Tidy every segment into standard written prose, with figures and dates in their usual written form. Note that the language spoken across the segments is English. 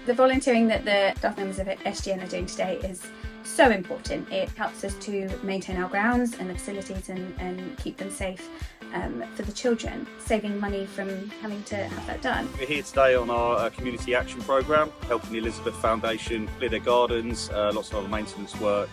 The volunteering that the staff members of SGN are doing today is so important. It helps us to maintain our grounds and the facilities and keep them safe for the children, saving money from having to have that done. We're here today on our community action programme, helping the Elizabeth Foundation clear their gardens, lots of other maintenance work,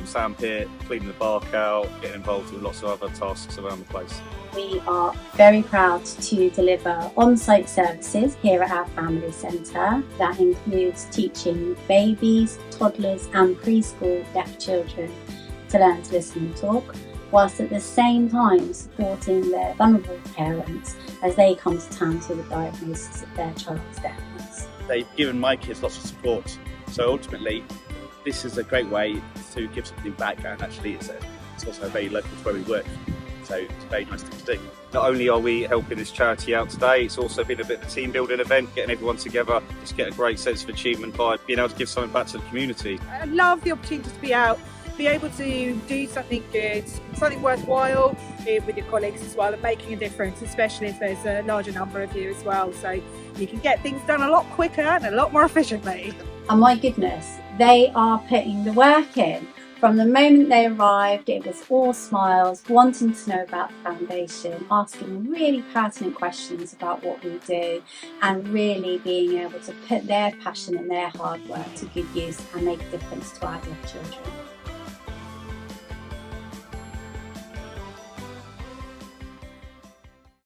sandpit, cleaning the bark out, getting involved with lots of other tasks around the place. We are very proud to deliver on-site services here at our family centre. That includes teaching babies, toddlers and preschool deaf children to learn to listen and talk, whilst at the same time supporting their vulnerable parents as they come to terms with the diagnosis of their child's deafness. They've given my kids lots of support, so ultimately this is a great way to give something back, and actually it's also very local to where we work, so it's a very nice thing to do. Not only are we helping this charity out today, it's also been a bit of a team building event, getting everyone together, just get a great sense of achievement by being able to give something back to the community. I love the opportunity to be out, be able to do something good, something worthwhile with your colleagues as well, and making a difference, especially if there's a larger number of you as well, so you can get things done a lot quicker and a lot more efficiently. And my goodness, they are putting the work in. From the moment they arrived, it was all smiles, wanting to know about the foundation, asking really pertinent questions about what we do, and really being able to put their passion and their hard work to good use and make a difference to our deaf children.